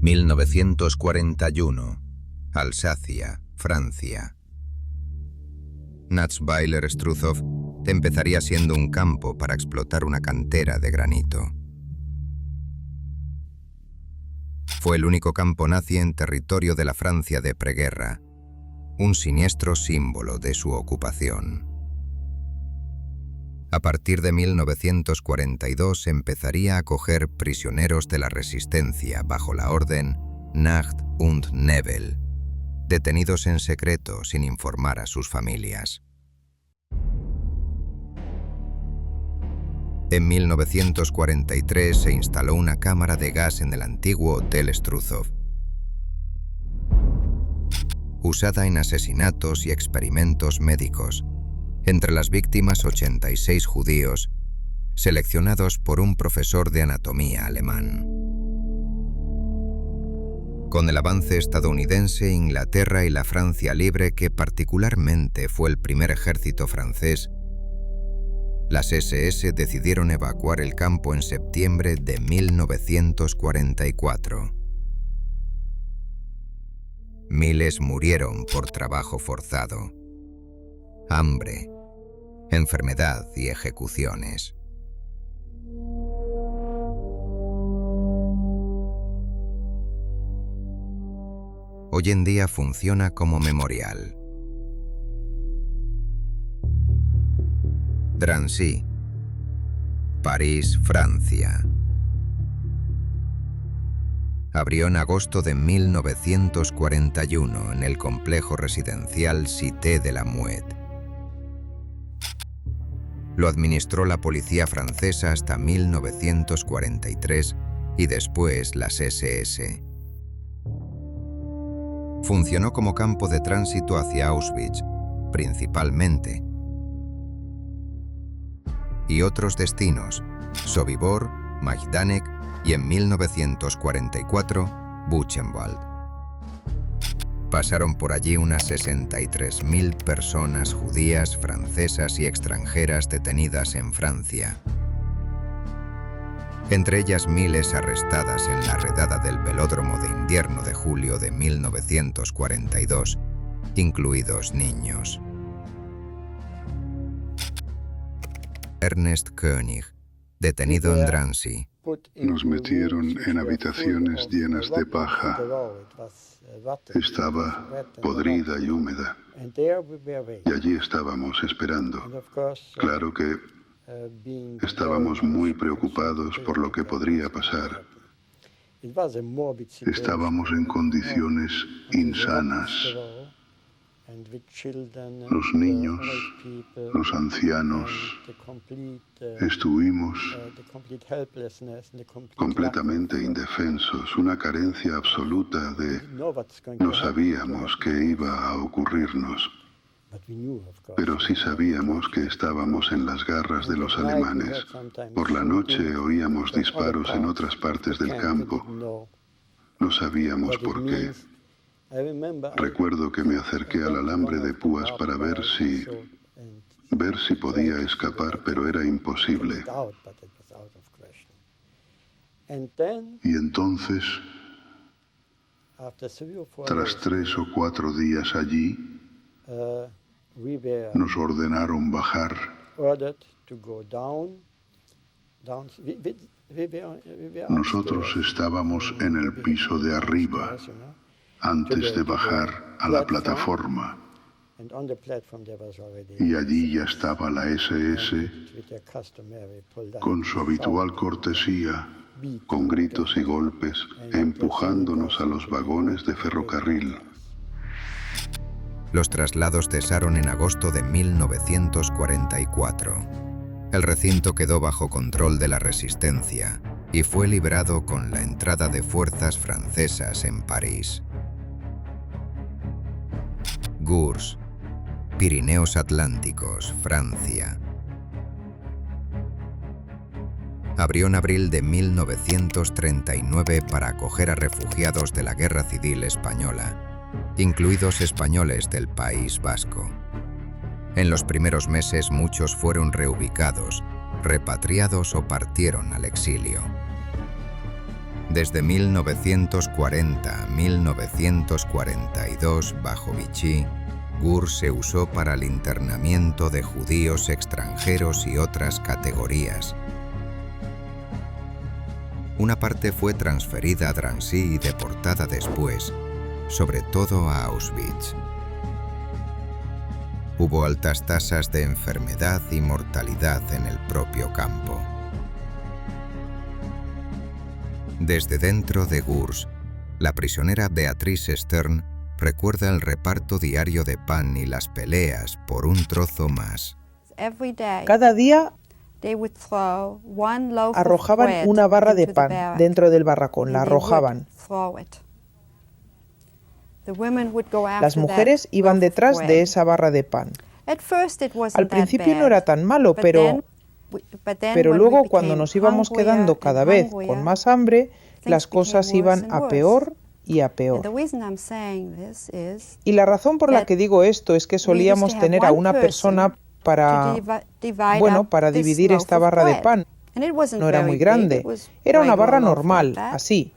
1941. Alsacia, Francia. Natzweiler-Struthof empezaría siendo un campo para explotar una cantera de granito. Fue el único campo nazi en territorio de la Francia de preguerra, un siniestro símbolo de su ocupación. A partir de 1942 empezaría a acoger prisioneros de la resistencia bajo la orden Nacht und Nebel, detenidos en secreto sin informar a sus familias. En 1943 se instaló una cámara de gas en el antiguo Hotel Struthof, usada en asesinatos y experimentos médicos. Entre las víctimas 86 judíos, seleccionados por un profesor de anatomía alemán. Con el avance estadounidense, Inglaterra y la Francia libre, que particularmente fue el primer ejército francés, las SS decidieron evacuar el campo en septiembre de 1944. Miles murieron por trabajo forzado, hambre, enfermedad y ejecuciones. Hoy en día funciona como memorial. Drancy, París, Francia. Abrió en agosto de 1941 en el complejo residencial Cité de la Muette. Lo administró la policía francesa hasta 1943 y después las SS. Funcionó como campo de tránsito hacia Auschwitz, principalmente, y otros destinos, Sobibor, Majdanek y en 1944, Buchenwald. Pasaron por allí unas 63.000 personas judías, francesas y extranjeras detenidas en Francia. Entre ellas miles arrestadas en la redada del velódromo de invierno de julio de 1942, incluidos niños. Ernest König, detenido en Drancy. Nos metieron en habitaciones llenas de paja. Estaba podrida y húmeda. Y allí estábamos esperando. Claro que estábamos muy preocupados por lo que podría pasar. Estábamos en condiciones insanas. Los niños, los ancianos, estuvimos completamente indefensos, una carencia absoluta de no sabíamos qué iba a ocurrirnos, pero sí sabíamos que estábamos en las garras de los alemanes. Por la noche oíamos disparos en otras partes del campo. No sabíamos por qué. Recuerdo que me acerqué al alambre de púas para ver si podía escapar, pero era imposible. Y entonces, tras 3 o 4 días allí, nos ordenaron bajar. Nosotros estábamos en el piso de arriba, antes de bajar a la plataforma. Y allí ya estaba la SS con su habitual cortesía, con gritos y golpes, empujándonos a los vagones de ferrocarril. Los traslados cesaron en agosto de 1944. El recinto quedó bajo control de la resistencia y fue liberado con la entrada de fuerzas francesas en París. Gurs, Pirineos Atlánticos, Francia. Abrió en abril de 1939 para acoger a refugiados de la Guerra Civil Española, incluidos españoles del País Vasco. En los primeros meses muchos fueron reubicados, repatriados o partieron al exilio. Desde 1940 a 1942, bajo Vichy, Gurs se usó para el internamiento de judíos extranjeros y otras categorías. Una parte fue transferida a Drancy y deportada después, sobre todo a Auschwitz. Hubo altas tasas de enfermedad y mortalidad en el propio campo. Desde dentro de Gurs, la prisionera Beatrice Stern recuerda el reparto diario de pan y las peleas por un trozo más. Cada día arrojaban una barra de pan dentro del barracón, la arrojaban. Las mujeres iban detrás de esa barra de pan. Al principio no era tan malo, pero luego cuando nos íbamos quedando cada vez con más hambre, las cosas iban a peor y a peor. Y la razón por la que digo esto es que solíamos tener a una persona para dividir esta barra de pan. No era muy grande, era una barra normal, así.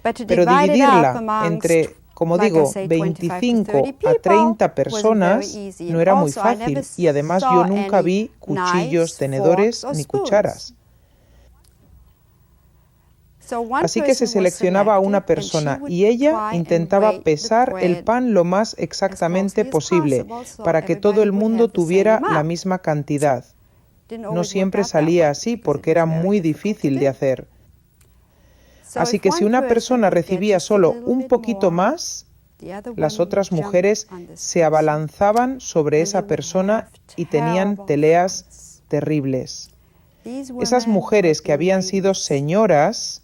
Pero dividirla entre, como digo, 25 a 30 personas no era muy fácil, y además yo nunca vi cuchillos, tenedores ni cucharas. Así que se seleccionaba a una persona y ella intentaba pesar el pan lo más exactamente posible para que todo el mundo tuviera la misma cantidad. No siempre salía así porque era muy difícil de hacer. Así que si una persona recibía solo un poquito más, las otras mujeres se abalanzaban sobre esa persona y tenían peleas terribles. Esas mujeres que habían sido señoras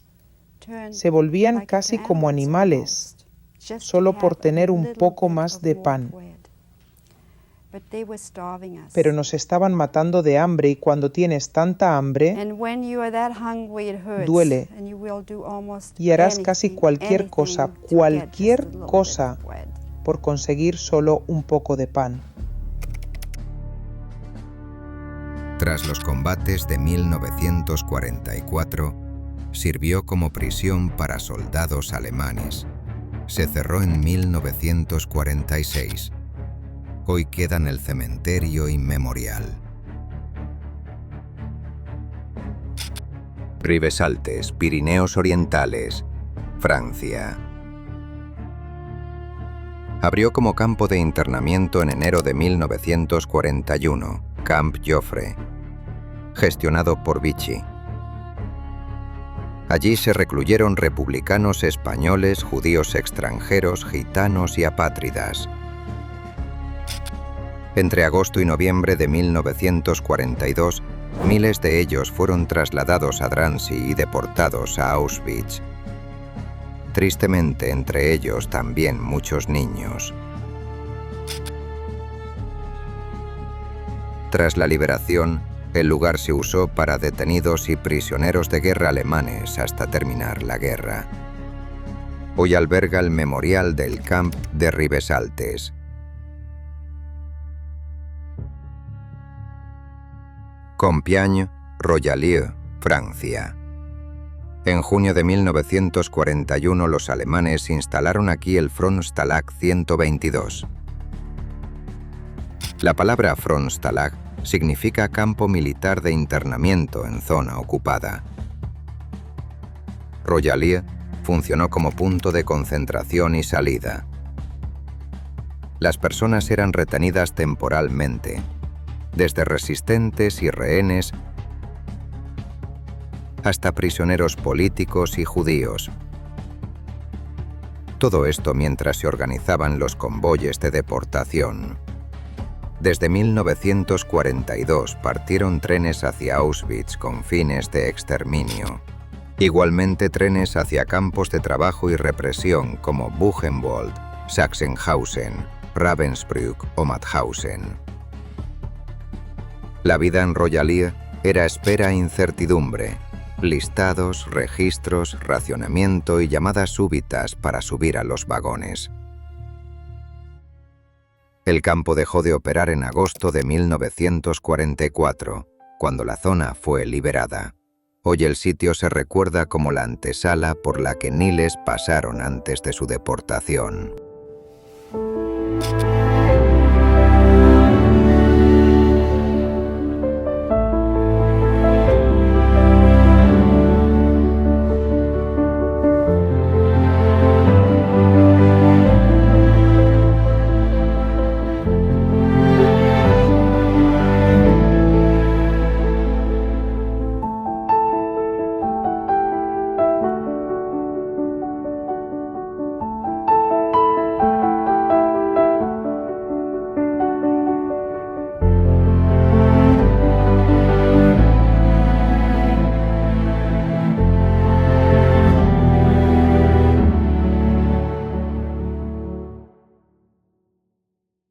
se volvían casi como animales, solo por tener un poco más de pan. Pero nos estaban matando de hambre, y cuando tienes tanta hambre, duele, y harás casi cualquier cosa, por conseguir solo un poco de pan. Tras los combates de 1944, sirvió como prisión para soldados alemanes. Se cerró en 1946. Hoy queda en el cementerio inmemorial. Ribesaltes, Pirineos Orientales, Francia. Abrió como campo de internamiento en enero de 1941, Camp Joffre, gestionado por Vichy. Allí se recluyeron republicanos españoles, judíos extranjeros, gitanos y apátridas. Entre agosto y noviembre de 1942, miles de ellos fueron trasladados a Drancy y deportados a Auschwitz. Tristemente, entre ellos también muchos niños. Tras la liberación, el lugar se usó para detenidos y prisioneros de guerra alemanes hasta terminar la guerra. Hoy alberga el memorial del Camp de Ribesaltes. Compiègne, Royalieu, Francia. En junio de 1941 los alemanes instalaron aquí el Frontstalag 122. La palabra Frontstalag significa campo militar de internamiento en zona ocupada. Royalieu funcionó como punto de concentración y salida. Las personas eran retenidas temporalmente, desde resistentes y rehenes hasta prisioneros políticos y judíos. Todo esto mientras se organizaban los convoyes de deportación. Desde 1942 partieron trenes hacia Auschwitz con fines de exterminio. Igualmente trenes hacia campos de trabajo y represión como Buchenwald, Sachsenhausen, Ravensbrück o Mauthausen. La vida en Royalieu era espera e incertidumbre, listados, registros, racionamiento y llamadas súbitas para subir a los vagones. El campo dejó de operar en agosto de 1944, cuando la zona fue liberada. Hoy el sitio se recuerda como la antesala por la que Niles pasaron antes de su deportación.